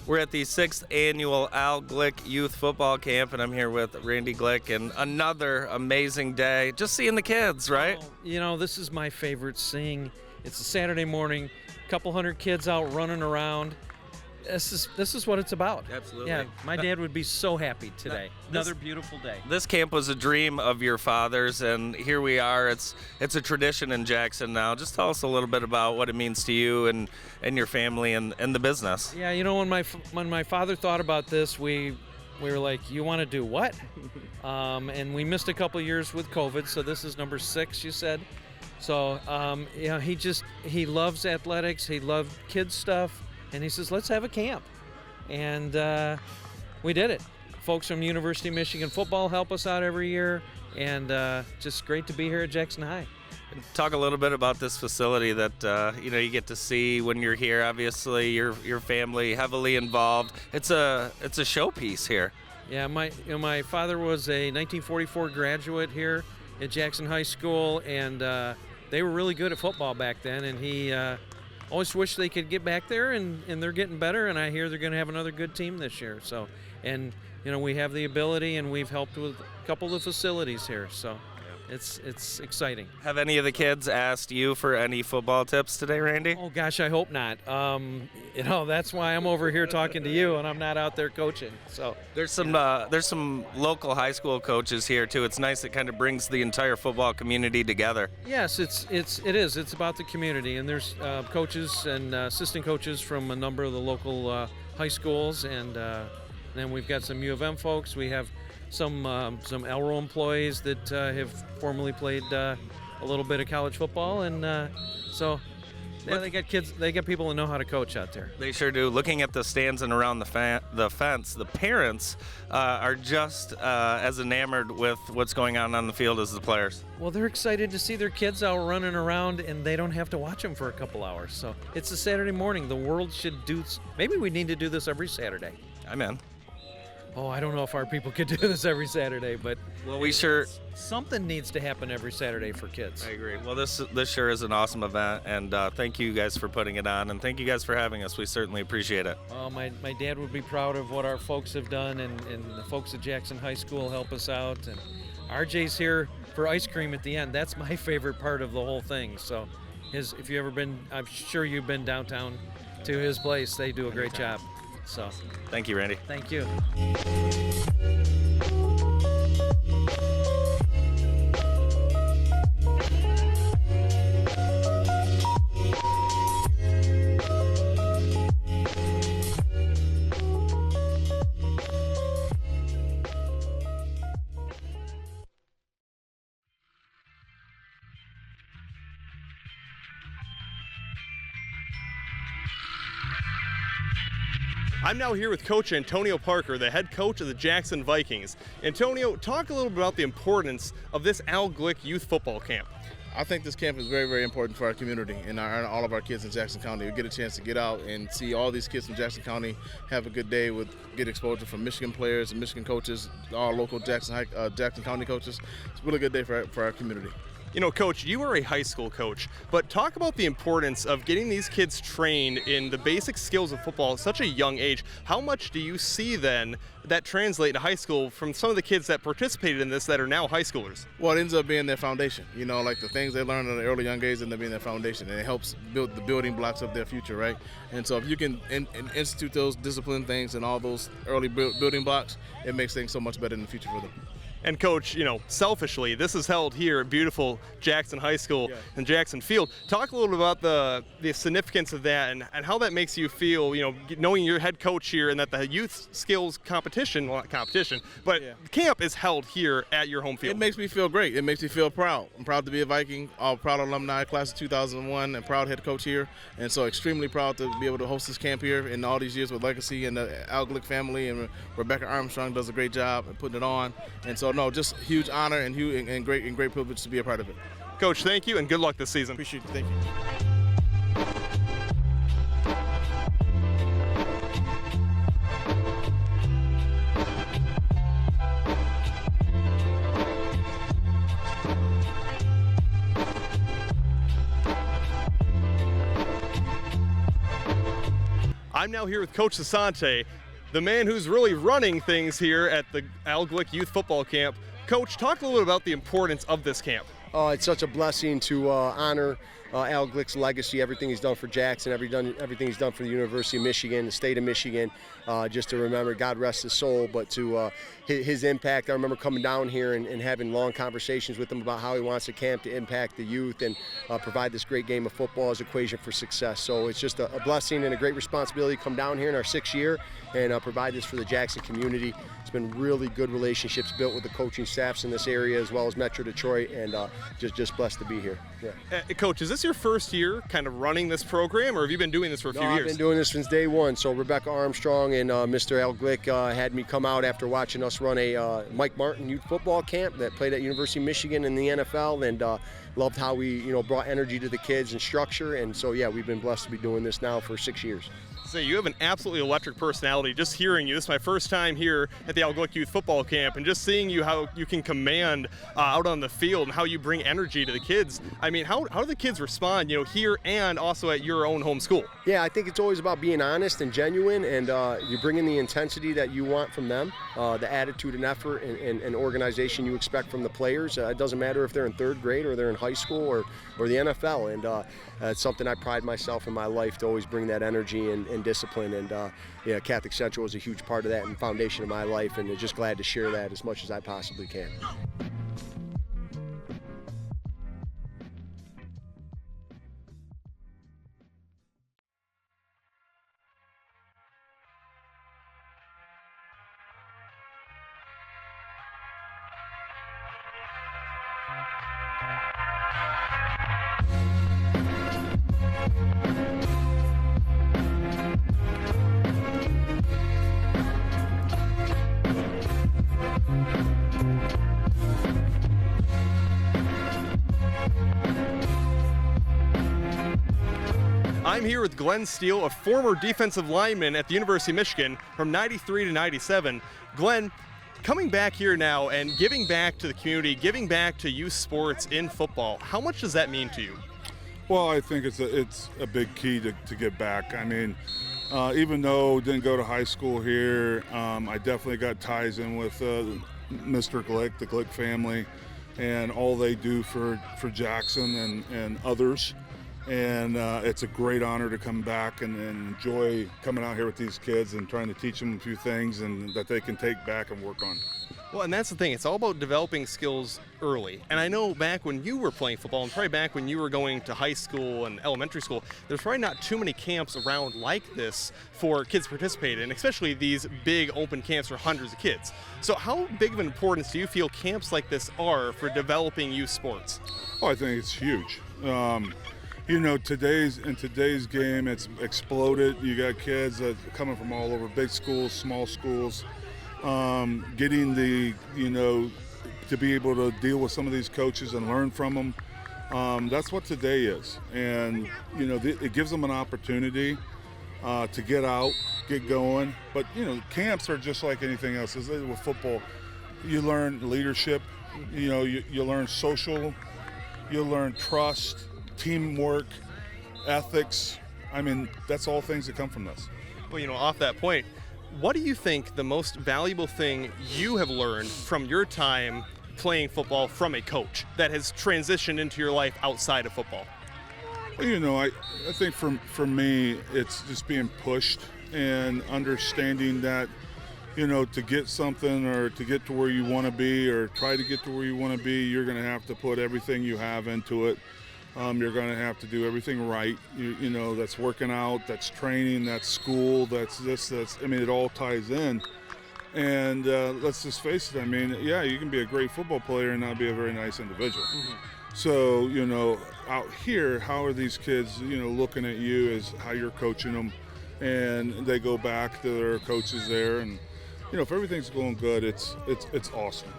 We're at the 6th annual Glick Youth Football Camp, and I'm here with Randy Glick, and another amazing day. Just seeing the kids, right? This is my favorite seeing. It's a Saturday morning, a couple hundred kids out running around. This is what it's about. Absolutely. Yeah, my dad would be so happy today. Another beautiful day. This camp was a dream of your father's, and here we are. It's a tradition in Jackson now. Just tell us a little bit about what it means to you and your family and the business. Yeah, when my father thought about this, we were like, you want to do what? And we missed a couple years with COVID, so this is number 6, you said. So, he loves athletics. He loved kids stuff. And he says, let's have a camp. And we did it. Folks from University of Michigan football help us out every year. And just great to be here at Jackson High. Talk a little bit about this facility that you get to see when you're here. Obviously, your family heavily involved. It's a showpiece here. Yeah, my father was a 1944 graduate here at Jackson High School, and they were really good at football back then. And he always wish they could get back there, and they're getting better, and I hear they're going to have another good team this year. So, and we have the ability, and we've helped with a couple of the facilities here. So, it's exciting. Have any of the kids asked you for any football tips today, Randy? Oh gosh, I hope not. That's why I'm over here talking to you, and I'm not out there coaching. So there's some local high school coaches here too. It's nice. It kind of brings the entire football community together. Yes, it is. It's about the community, and there's coaches and assistant coaches from a number of the local high schools, and then we've got some U of M folks. We have some Elro employees that have formerly played a little bit of college football, and so they got kids. They got people that know how to coach out there. They sure do. Looking at the stands and around the fence, the parents are just as enamored with what's going on the field as the players. Well, they're excited to see their kids out running around, and they don't have to watch them for a couple hours. So it's a Saturday morning. The world should do. Maybe we need to do this every Saturday. I'm in. Oh, I don't know if our people could do this every Saturday, but something needs to happen every Saturday for kids. I agree. Well, this sure is an awesome event, and thank you guys for putting it on, and thank you guys for having us. We certainly appreciate it. Well, my dad would be proud of what our folks have done, and the folks at Jackson High School help us out, and RJ's here for ice cream at the end. That's my favorite part of the whole thing. So, if you ever been, I'm sure you've been downtown to his place. They do a great job. So, thank you, Randy. Thank you. I'm now here with Coach Antonio Parker, the head coach of the Jackson Vikings. Antonio, talk a little bit about the importance of this Glick Youth Football Camp. I think this camp is very, very important for our community and all of our kids in Jackson County. We get a chance to get out and see all these kids from Jackson County have a good day get exposure from Michigan players and Michigan coaches, all local Jackson County coaches. It's a really good day for our community. Coach, you are a high school coach, but talk about the importance of getting these kids trained in the basic skills of football at such a young age. How much do you see then that translate to high school from some of the kids that participated in this that are now high schoolers? Well, it ends up being their foundation. Like the things they learn at an early young age end up being their foundation, and it helps build the building blocks of their future, right? And so if you can institute those discipline things and all those early building blocks, it makes things so much better in the future for them. And Coach, selfishly, this is held here at beautiful Jackson High School and Jackson Field. Talk a little bit about the significance of that and how that makes you feel, knowing you're head coach here and that the youth skills competition, well, not competition, but camp is held here at your home field. It makes me feel great. It makes me feel proud. I'm proud to be a Viking, proud alumni, class of 2001, and proud head coach here. And so extremely proud to be able to host this camp here in all these years with Legacy and the Glick family, and Rebecca Armstrong does a great job at putting it on. And so just huge honor and great privilege to be a part of it. Coach, thank you and good luck this season. Appreciate it. Thank you. I'm now here with Coach Sasante, the man who's really running things here at the Al Glick Youth Football Camp. Coach, talk a little bit about the importance of this camp. It's such a blessing to honor Al Glick's legacy, everything he's done for Jackson, everything he's done for the University of Michigan, the state of Michigan, just to remember, God rest his soul, but to his impact. I remember coming down here and having long conversations with him about how he wants the camp to impact the youth and provide this great game of football as equation for success. So it's just a blessing and a great responsibility to come down here in our 6th year and provide this for the Jackson community. It's been really good relationships built with the coaching staffs in this area as well as Metro Detroit, and just blessed to be here. Yeah. Coach, is this your first year kind of running this program, or have you been doing this for a few years? I've been doing this since day one. So Rebecca Armstrong and Mr. Al Glick had me come out after watching us run a Mike Martin youth football camp that played at University of Michigan in the NFL, and loved how we brought energy to the kids and structure. And so yeah, we've been blessed to be doing this now for 6 years. So you have an absolutely electric personality. Just hearing you, this is my first time here at the Al Glick Youth Football Camp, and just seeing you, how you can command out on the field and how you bring energy to the kids. I mean, how do the kids respond, here and also at your own home school? Yeah, I think it's always about being honest and genuine, and you bring in the intensity that you want from them, the attitude and effort and organization you expect from the players. It doesn't matter if they're in 3rd grade or they're in high school or the NFL, and it's something I pride myself in my life to always bring that energy and discipline, and Catholic Central is a huge part of that and foundation of my life, and just glad to share that as much as I possibly can. I'm here with Glenn Steele, a former defensive lineman at the University of Michigan from 93 to 97. Glenn, coming back here now and giving back to the community, giving back to youth sports in football, how much does that mean to you? Well, I think it's a big key to get back. I mean, even though I didn't go to high school here, I definitely got ties in with Mr. Glick, the Glick family, and all they do for Jackson and others. And it's a great honor to come back and enjoy coming out here with these kids and trying to teach them a few things and that they can take back and work on. Well, and that's the thing. It's all about developing skills early. And I know back when you were playing football, and probably back when you were going to high school and elementary school, there's probably not too many camps around like this for kids to participate in, especially these big open camps for hundreds of kids. So how big of an importance do you feel camps like this are for developing youth sports? Oh, I think it's huge. In today's game, it's exploded. You got kids that coming from all over, big schools, small schools, getting to be able to deal with some of these coaches and learn from them. That's what today is, and it gives them an opportunity to get out, get going. But camps are just like anything else. With football, you learn leadership. You learn social. You learn trust. Teamwork, ethics. I mean, that's all things that come from this. Well, off that point, what do you think the most valuable thing you have learned from your time playing football from a coach that has transitioned into your life outside of football? Well, I think for me, it's just being pushed and understanding that, to get something or to get to where you want to be or try to get to where you want to be, you're going to have to put everything you have into it. You're going to have to do everything right. That's working out, that's training, that's school, that's this, it all ties in. And let's just face it, you can be a great football player and not be a very nice individual. Mm-hmm. So, out here, how are these kids, looking at you as how you're coaching them? And they go back to their coaches there. And, if everything's going good, it's awesome.